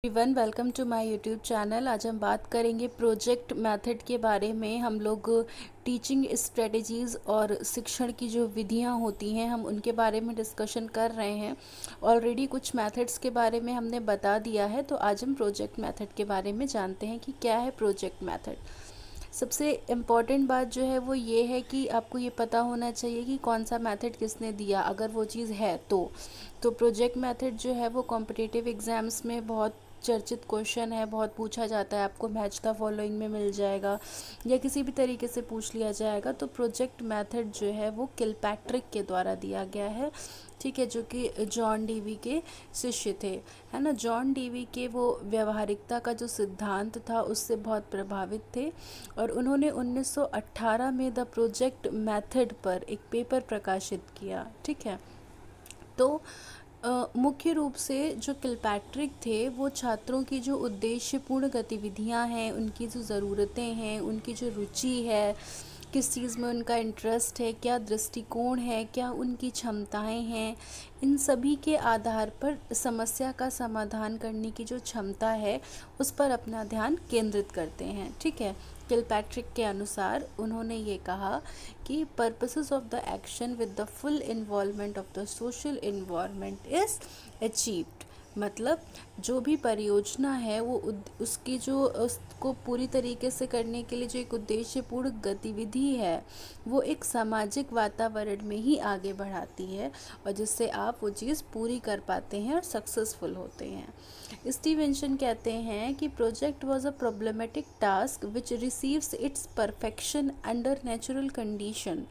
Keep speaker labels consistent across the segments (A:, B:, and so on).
A: Everyone, welcome to my YouTube channel. आज हम बात करेंगे प्रोजेक्ट मेथड के बारे में। हम लोग टीचिंग स्ट्रेटजीज़ और शिक्षण की जो विधियां होती हैं हम उनके बारे में डिस्कशन कर रहे हैं। ऑलरेडी कुछ मेथड्स के बारे में हमने बता दिया है, तो आज हम प्रोजेक्ट मेथड के बारे में जानते हैं कि क्या है प्रोजेक्ट मेथड। सबसे इम्पॉर्टेंट बात जो है वो ये है कि आपको ये पता होना चाहिए कि कौन सा मेथड किसने दिया, अगर वो चीज़ है तो प्रोजेक्ट मेथड जो है वो कॉम्पिटिटिव एग्ज़ाम्स में बहुत चर्चित क्वेश्चन है, बहुत पूछा जाता है। आपको मैच द फॉलोइंग में मिल जाएगा या किसी भी तरीके से पूछ लिया जाएगा। तो प्रोजेक्ट मेथड जो है वो किलपैट्रिक के द्वारा दिया गया है, ठीक है, जो कि जॉन डीवी के शिष्य थे, है ना। जॉन डीवी के वो व्यवहारिकता का जो सिद्धांत था उससे बहुत प्रभावित थे और उन्होंने 1918 में द प्रोजेक्ट मेथड पर एक पेपर प्रकाशित किया, ठीक है। तो मुख्य रूप से जो किलपैट्रिक थे वो छात्रों की जो उद्देश्यपूर्ण गतिविधियां हैं, उनकी जो ज़रूरतें हैं, उनकी जो रुचि है, किस चीज़ में उनका इंटरेस्ट है, क्या दृष्टिकोण है, क्या उनकी क्षमताएं हैं, इन सभी के आधार पर समस्या का समाधान करने की जो क्षमता है उस पर अपना ध्यान केंद्रित करते हैं, ठीक है। किलपैट्रिक के अनुसार उन्होंने ये कहा कि purposes of the action with the full involvement of the social environment is achieved. मतलब जो भी परियोजना है वो उसकी जो उसको पूरी तरीके से करने के लिए जो एक उद्देश्यपूर्ण गतिविधि है वो एक सामाजिक वातावरण में ही आगे बढ़ाती है और जिससे आप वो चीज़ पूरी कर पाते हैं और सक्सेसफुल होते हैं। स्टीवेंसन कहते हैं कि project was a problematic task which receives it's perfection under natural condition.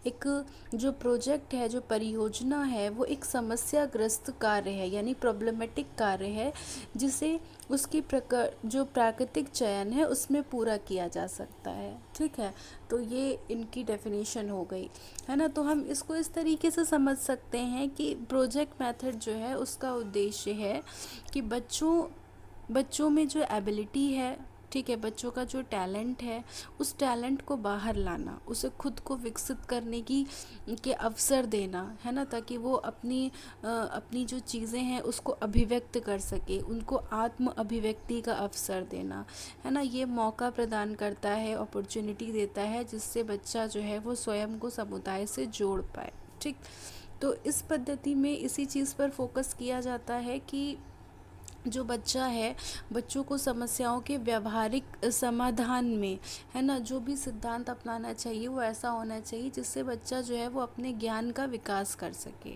A: एक जो प्रोजेक्ट है, जो परियोजना है, वो एक समस्याग्रस्त कार्य है, यानी प्रॉब्लमेटिक कार्य है जिसे उसकी जो प्राकृतिक चयन है उसमें पूरा किया जा सकता है, ठीक है। तो ये इनकी डेफिनेशन हो गई, है ना। तो हम इसको इस तरीके से समझ सकते हैं कि प्रोजेक्ट मेथड जो है उसका उद्देश्य है कि बच्चों में जो एबिलिटी है, ठीक है, बच्चों का जो टैलेंट है उस टैलेंट को बाहर लाना, उसे खुद को विकसित करने की के अवसर देना, है ना, ताकि वो अपनी जो चीज़ें हैं उसको अभिव्यक्त कर सके, उनको आत्म अभिव्यक्ति का अवसर देना, है ना। ये मौका प्रदान करता है, अपॉर्चुनिटी देता है जिससे बच्चा जो है वो स्वयं को समुदाय से जोड़ पाए, ठीक। तो इस पद्धति में इसी चीज़ पर फोकस किया जाता है कि जो बच्चा है, बच्चों को समस्याओं के व्यावहारिक समाधान में, है ना, जो भी सिद्धांत अपनाना चाहिए वो ऐसा होना चाहिए जिससे बच्चा जो है वो अपने ज्ञान का विकास कर सके,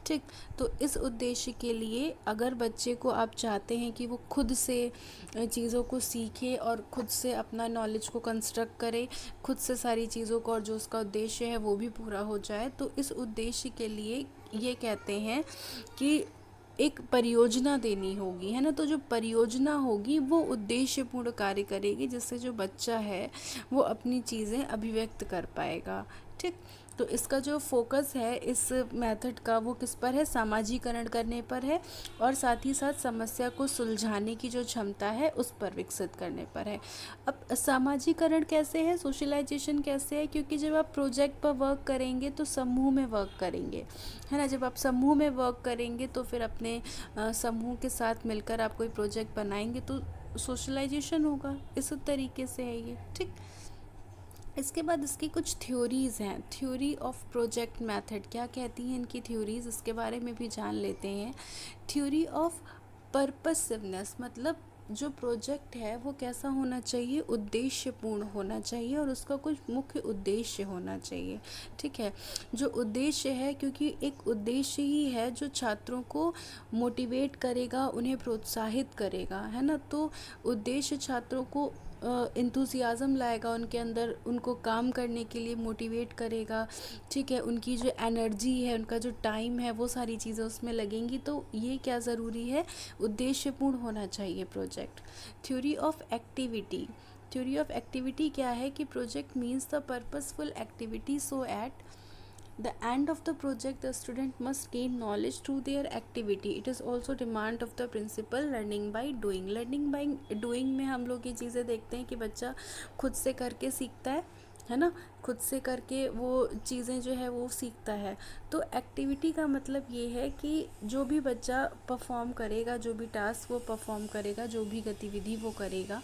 A: ठीक। तो इस उद्देश्य के लिए अगर बच्चे को आप चाहते हैं कि वो खुद से चीज़ों को सीखे और खुद से अपना नॉलेज को कंस्ट्रक्ट करे, खुद से सारी चीज़ों को, और जो उसका उद्देश्य है वो भी पूरा हो जाए, तो इस उद्देश्य के लिए ये कहते हैं कि एक परियोजना देनी होगी, है ना। तो जो परियोजना होगी वो उद्देश्यपूर्ण कार्य करेगी जिससे जो बच्चा है वो अपनी चीज़ें अभिव्यक्त कर पाएगा, ठीक। तो इसका जो फोकस है इस मेथड का वो किस पर है, सामाजिकरण करने पर है और साथ ही साथ समस्या को सुलझाने की जो क्षमता है उस पर विकसित करने पर है। अब सामाजिकरण कैसे है, सोशलाइजेशन कैसे है, क्योंकि जब आप प्रोजेक्ट पर वर्क करेंगे तो समूह में वर्क करेंगे, है ना। जब आप समूह में वर्क करेंगे तो फिर अपने समूह के साथ मिलकर आप कोई प्रोजेक्ट बनाएंगे तो सोशलाइजेशन होगा, इस तरीके से है ये, ठीक। इसके बाद इसकी कुछ थ्योरीज़ हैं। थ्योरी ऑफ प्रोजेक्ट मेथड क्या कहती हैं, इनकी थ्योरीज़, इसके बारे में भी जान लेते हैं। थ्योरी ऑफ पर्पसिवनेस, मतलब जो प्रोजेक्ट है वो कैसा होना चाहिए, उद्देश्यपूर्ण होना चाहिए और उसका कुछ मुख्य उद्देश्य होना चाहिए, ठीक है। जो उद्देश्य है, क्योंकि एक उद्देश्य ही है जो छात्रों को मोटिवेट करेगा, उन्हें प्रोत्साहित करेगा, है ना। तो उद्देश्य छात्रों को इंथुसियाज़म लाएगा उनके अंदर, उनको काम करने के लिए मोटिवेट करेगा, ठीक है। उनकी जो एनर्जी है, उनका जो टाइम है, वो सारी चीज़ें उसमें लगेंगी। तो ये क्या ज़रूरी है, उद्देश्यपूर्ण होना चाहिए project. Theory of activity, theory of activity क्या है कि project means the purposeful activity so at the end of the project the student must gain knowledge through their activity. It is also demand of the principle learning by doing. learning by doing में हम लोग ये चीज़ें देखते हैं कि बच्चा खुद से करके सीखता है, है ना, खुद से करके वो चीज़ें जो है वो सीखता है। तो एक्टिविटी का मतलब ये है कि जो भी बच्चा परफॉर्म करेगा, जो भी टास्क वो परफॉर्म करेगा, जो भी गतिविधि वो करेगा,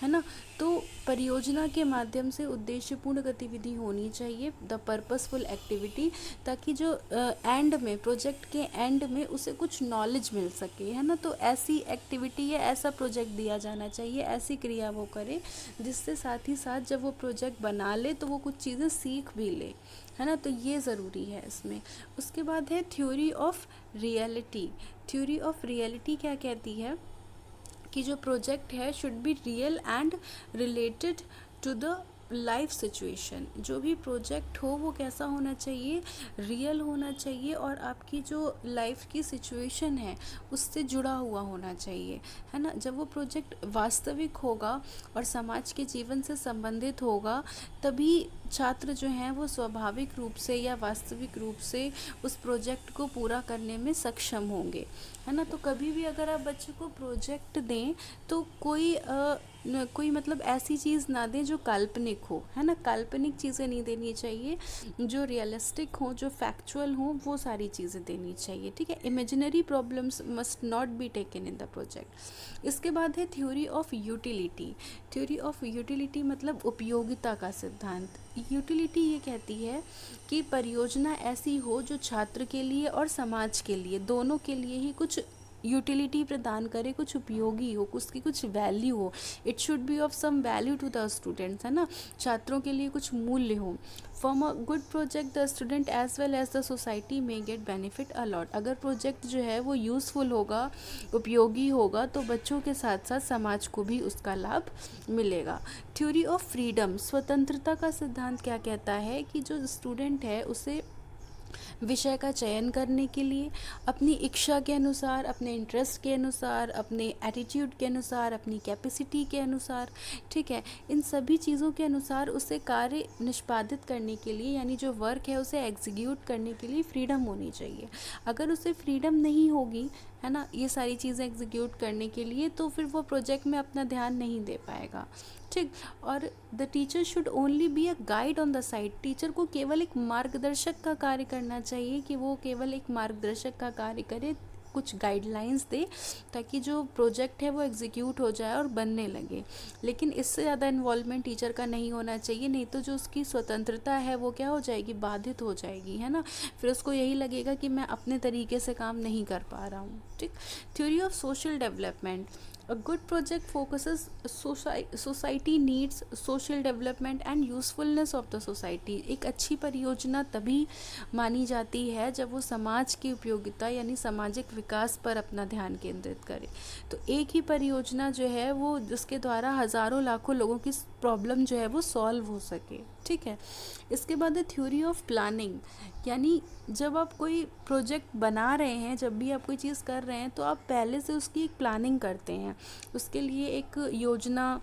A: है ना, तो परियोजना के माध्यम से उद्देश्यपूर्ण गतिविधि होनी चाहिए, द पर्पसफुल एक्टिविटी, ताकि जो एंड में, प्रोजेक्ट के एंड में उसे कुछ नॉलेज मिल सके, है ना। तो ऐसी एक्टिविटी या ऐसा प्रोजेक्ट दिया जाना चाहिए, ऐसी क्रिया वो करे जिससे साथ ही साथ जब वो प्रोजेक्ट बना ले तो वो कुछ चीज़ें सीख भी ले, है ना। तो ये ज़रूरी है इसमें। उसके बाद है theory of reality. Theory of reality क्या कहती है कि जो प्रोजेक्ट है should be real and related to the life situation. जो भी प्रोजेक्ट हो वो कैसा होना चाहिए, रियल होना चाहिए और आपकी जो लाइफ की सिचुएशन है उससे जुड़ा हुआ होना चाहिए, है ना। जब वो प्रोजेक्ट वास्तविक होगा और समाज के जीवन से संबंधित होगा तभी छात्र जो हैं वो स्वाभाविक रूप से या वास्तविक रूप से उस प्रोजेक्ट को पूरा करने में सक्षम होंगे, है ना। तो कभी भी अगर आप बच्चे को प्रोजेक्ट दें तो कोई मतलब ऐसी चीज़ ना दें जो काल्पनिक हो, है ना। काल्पनिक चीज़ें नहीं देनी चाहिए, जो रियलिस्टिक हो, जो फैक्चुअल हो, वो सारी चीज़ें देनी चाहिए, ठीक है। Imaginary problems must not be taken in the project. इसके बाद है theory of utility. Theory of utility मतलब उपयोगिता का सिद्धांत। यूटिलिटी ये कहती है कि परियोजना ऐसी हो जो छात्र के लिए और समाज के लिए, दोनों के लिए ही कुछ यूटिलिटी प्रदान करे, कुछ उपयोगी हो, उसकी कुछ वैल्यू हो। It should be of some value to the students, है ना, छात्रों के लिए कुछ मूल्य हो। From a good project the student as well as the society में गेट बेनिफिट अलॉट। अगर प्रोजेक्ट जो है वो यूज़फुल होगा, उपयोगी होगा, तो बच्चों के साथ साथ समाज को भी उसका लाभ मिलेगा। थ्योरी ऑफ फ्रीडम, स्वतंत्रता का सिद्धांत क्या कहता है कि जो स्टूडेंट है उसे विषय का चयन करने के लिए अपनी इच्छा के अनुसार, अपने इंटरेस्ट के अनुसार, अपने एटीट्यूड के अनुसार, अपनी कैपेसिटी के अनुसार, ठीक है, इन सभी चीज़ों के अनुसार उसे कार्य निष्पादित करने के लिए, यानी जो वर्क है उसे एग्जीक्यूट करने के लिए फ्रीडम होनी चाहिए। अगर उसे फ्रीडम नहीं होगी, है ना, ये सारी चीज़ें एग्जीक्यूट करने के लिए, तो फिर वो प्रोजेक्ट में अपना ध्यान नहीं दे पाएगा, ठीक। और the teacher should only be a guide on the side. Teacher को केवल एक मार्गदर्शक का कार्य करना चाहिए, कि वो केवल एक मार्गदर्शक का कार्य करे, कुछ गाइडलाइंस दे, ताकि जो प्रोजेक्ट है वो एग्जीक्यूट हो जाए और बनने लगे। लेकिन इससे ज़्यादा इन्वॉल्वमेंट टीचर का नहीं होना चाहिए, नहीं तो जो उसकी स्वतंत्रता है वो क्या हो जाएगी, बाधित हो जाएगी, है ना। फिर उसको यही लगेगा कि मैं अपने तरीके से काम नहीं कर पा रहा हूँ, ठीक। Theory of social development. A good project focuses society needs, social development and usefulness of the society। एक अच्छी परियोजना तभी मानी जाती है जब वो समाज की उपयोगिता यानी सामाजिक विकास पर अपना ध्यान केंद्रित करे। तो एक ही परियोजना जो है वो जिसके द्वारा हज़ारों लाखों लोगों की प्रॉब्लम जो है वो सॉल्व हो सके, ठीक है। इसके बाद है थ्योरी ऑफ प्लानिंग, यानी जब आप कोई प्रोजेक्ट बना रहे हैं, जब भी आप कोई चीज़ कर रहे हैं, तो आप पहले से उसकी एक प्लानिंग करते हैं, उसके लिए एक योजना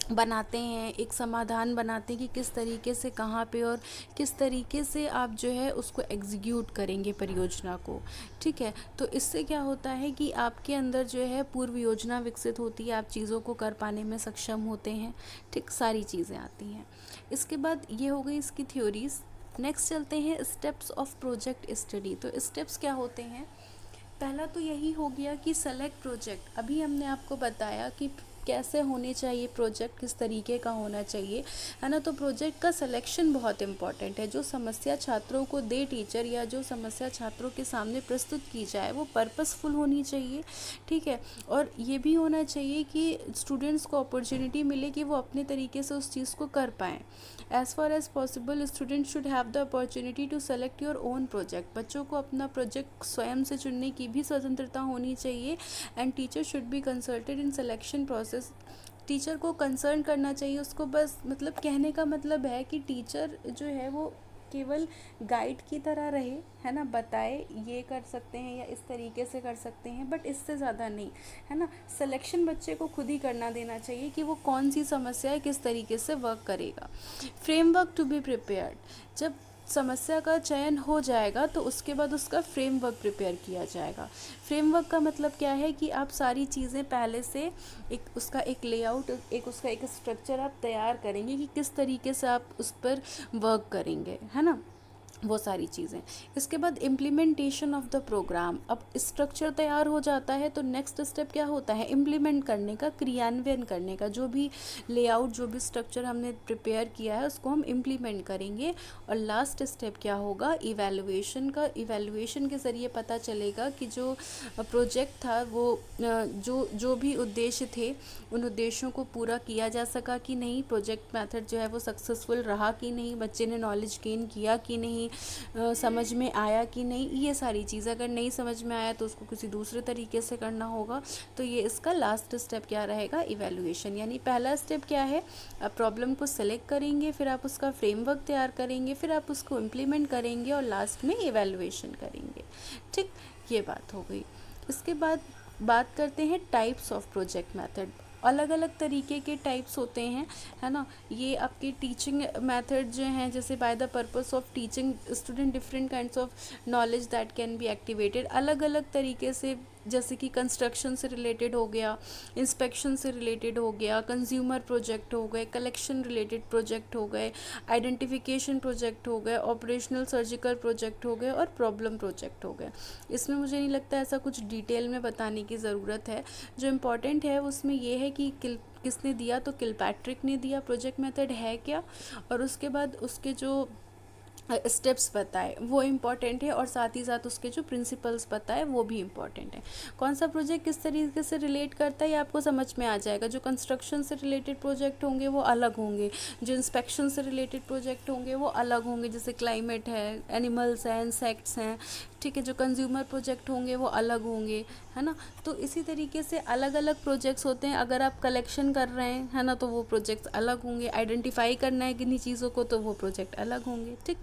A: बनाते हैं, एक समाधान बनाते हैं कि किस तरीके से, कहाँ पे और किस तरीके से आप जो है उसको एग्जीक्यूट करेंगे परियोजना को, ठीक है। तो इससे क्या होता है कि आपके अंदर जो है पूर्व योजना विकसित होती है, आप चीज़ों को कर पाने में सक्षम होते हैं, ठीक, सारी चीज़ें आती हैं। इसके बाद ये हो गई इसकी थ्योरीज़। नेक्स्ट चलते हैं स्टेप्स ऑफ प्रोजेक्ट स्टडी। तो स्टेप्स क्या होते हैं, पहला तो यही हो गया कि सेलेक्ट प्रोजेक्ट। अभी हमने आपको बताया कि कैसे होने चाहिए प्रोजेक्ट, किस तरीके का होना चाहिए, है ना। तो प्रोजेक्ट का सिलेक्शन बहुत इम्पॉर्टेंट है। जो समस्या छात्रों को दे टीचर, या जो समस्या छात्रों के सामने प्रस्तुत की जाए वो पर्पसफुल होनी चाहिए, ठीक है। और ये भी होना चाहिए कि स्टूडेंट्स को अपॉर्चुनिटी मिले कि वो अपने तरीके से उस चीज़ को कर पाएँ। As far as possible student should have the opportunity to select your own project. बच्चों को अपना प्रोजेक्ट स्वयं से चुनने की भी स्वतंत्रता होनी चाहिए। And teacher should be consulted in selection process. Teacher को कंसर्न करना चाहिए, उसको बस मतलब कहने का मतलब है कि टीचर जो है वो केवल गाइड की तरह रहे, है ना, बताए ये कर सकते हैं या इस तरीके से कर सकते हैं, बट इससे ज़्यादा नहीं, है ना। सिलेक्शन बच्चे को खुद ही करना देना चाहिए कि वो कौन सी समस्या है, किस तरीके से वर्क करेगा। Framework to be prepared. जब समस्या का चयन हो जाएगा तो उसके बाद उसका फ्रेमवर्क प्रिपेयर किया जाएगा। फ्रेमवर्क का मतलब क्या है कि आप सारी चीज़ें पहले से एक उसका एक लेआउट, एक उसका एक स्ट्रक्चर आप तैयार करेंगे कि किस तरीके से आप उस पर वर्क करेंगे, है ना, वो सारी चीज़ें। इसके बाद इम्प्लीमेंटेशन ऑफ द प्रोग्राम। अब स्ट्रक्चर तैयार हो जाता है तो नेक्स्ट स्टेप क्या होता है, इम्प्लीमेंट करने का, क्रियान्वयन करने का। जो भी लेआउट, जो भी स्ट्रक्चर हमने प्रिपेयर किया है उसको हम इम्प्लीमेंट करेंगे। और लास्ट स्टेप क्या होगा, इवैल्यूएशन का। इवैल्यूएशन के ज़रिए पता चलेगा कि जो प्रोजेक्ट था वो जो जो भी उद्देश्य थे उन उद्देश्यों को पूरा किया जा सका कि नहीं, प्रोजेक्ट मेथड जो है वो सक्सेसफुल रहा कि नहीं, बच्चे ने नॉलेज गेन किया कि नहीं, समझ में आया कि नहीं, ये सारी चीज़। अगर नहीं समझ में आया तो उसको किसी दूसरे तरीके से करना होगा। तो ये इसका लास्ट स्टेप क्या रहेगा, इवैल्यूएशन। यानी पहला स्टेप क्या है, आप प्रॉब्लम को सेलेक्ट करेंगे, फिर आप उसका फ्रेमवर्क तैयार करेंगे, फिर आप उसको इम्प्लीमेंट करेंगे और लास्ट में इवैल्यूएशन करेंगे। ठीक, ये बात हो गई। इसके बाद बात करते हैं टाइप्स ऑफ प्रोजेक्ट मेथड। अलग अलग तरीके के टाइप्स होते हैं, है ना। ये आपके टीचिंग मेथड जो हैं, जैसे by the purpose of teaching student different kinds of knowledge that can be activated, अलग अलग तरीके से, जैसे कि कंस्ट्रक्शन से रिलेटेड हो गया, इंस्पेक्शन से रिलेटेड हो गया, कंज्यूमर प्रोजेक्ट हो गए, कलेक्शन रिलेटेड प्रोजेक्ट हो गए, आइडेंटिफिकेशन प्रोजेक्ट हो गए, ऑपरेशनल सर्जिकल प्रोजेक्ट हो गए और प्रॉब्लम प्रोजेक्ट हो गए। इसमें मुझे नहीं लगता ऐसा कुछ डिटेल में बताने की ज़रूरत है। जो इम्पोर्टेंट है उसमें ये है कि किसने दिया, तो किलपैट्रिक ने दिया प्रोजेक्ट मेथड है क्या, और उसके बाद उसके जो स्टेप्स बताए वो इम्पॉर्टेंट है, और साथ ही साथ उसके जो प्रिंसिपल्स बताए वो भी इम्पॉर्टेंट है। कौन सा प्रोजेक्ट किस तरीके से रिलेट करता है ये आपको समझ में आ जाएगा। जो कंस्ट्रक्शन से रिलेटेड प्रोजेक्ट होंगे वो अलग होंगे, जो इंस्पेक्शन से रिलेटेड प्रोजेक्ट होंगे वो अलग होंगे, जैसे क्लाइमेट है, एनिमल्स हैं, इंसेक्ट्स हैं, ठीक है। जो कंज्यूमर प्रोजेक्ट होंगे वो अलग होंगे, है ना। तो इसी तरीके से अलग अलग प्रोजेक्ट्स होते हैं। अगर आप कलेक्शन कर रहे हैं, है ना, तो वो प्रोजेक्ट्स अलग होंगे। आइडेंटिफाई करना है किन्हीं चीज़ों को तो वो प्रोजेक्ट अलग होंगे, ठीक।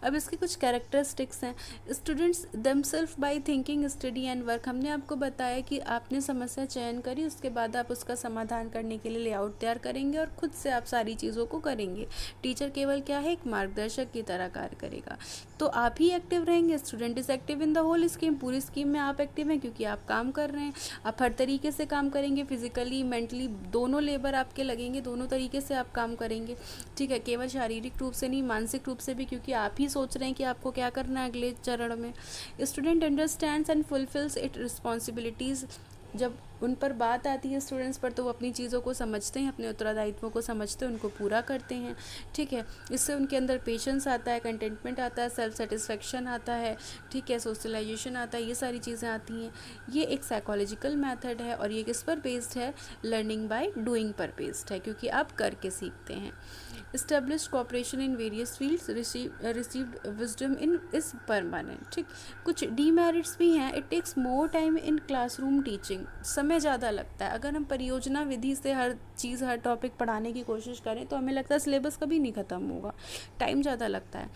A: अब इसके कुछ कैरेक्टरिस्टिक्स हैं। Students themselves by thinking study and work. हमने आपको बताया कि आपने समस्या चयन करी, उसके बाद आप उसका समाधान करने के लिए लेआउट तैयार करेंगे और खुद से आप सारी चीज़ों को करेंगे। टीचर केवल क्या है, एक मार्गदर्शक की तरह कार्य करेगा। तो आप ही एक्टिव रहेंगे। Student is active in the whole scheme. पूरी स्कीम में आप एक्टिव हैं क्योंकि आप काम कर रहे हैं। आप हर तरीके से काम करेंगे, फिजिकली मेंटली दोनों लेबर आपके लगेंगे, दोनों तरीके से आप काम करेंगे, ठीक है। केवल शारीरिक रूप से नहीं, मानसिक रूप से भी, क्योंकि आप ही सोच रहे हैं कि आपको क्या करना है अगले चरण में। Student understands and fulfils it responsibilities. जब उन पर बात आती है स्टूडेंट्स पर तो वो अपनी चीज़ों को समझते हैं, अपने उत्तरदायित्वों को समझते हैं, उनको पूरा करते हैं, ठीक है। इससे उनके अंदर पेशेंस आता है, कंटेंटमेंट आता है, सेल्फ सेटिस्फेक्शन आता है, ठीक है, सोशलाइजेशन आता है, ये सारी चीज़ें आती हैं। ये एक साइकोलॉजिकल मेथड है और ये किस पर बेस्ड है, लर्निंग बाय डूइंग पर बेस्ड है, क्योंकि आप करके सीखते हैं। Established cooperation in various fields, received wisdom in is permanent, ठीक। कुछ डीमेरिट्स भी हैं। It takes more time in classroom teaching. समय ज़्यादा लगता है। अगर हम परियोजना विधि से हर चीज़, हर टॉपिक पढ़ाने की कोशिश करें तो हमें लगता है सिलेबस कभी नहीं ख़त्म होगा, टाइम ज़्यादा लगता है।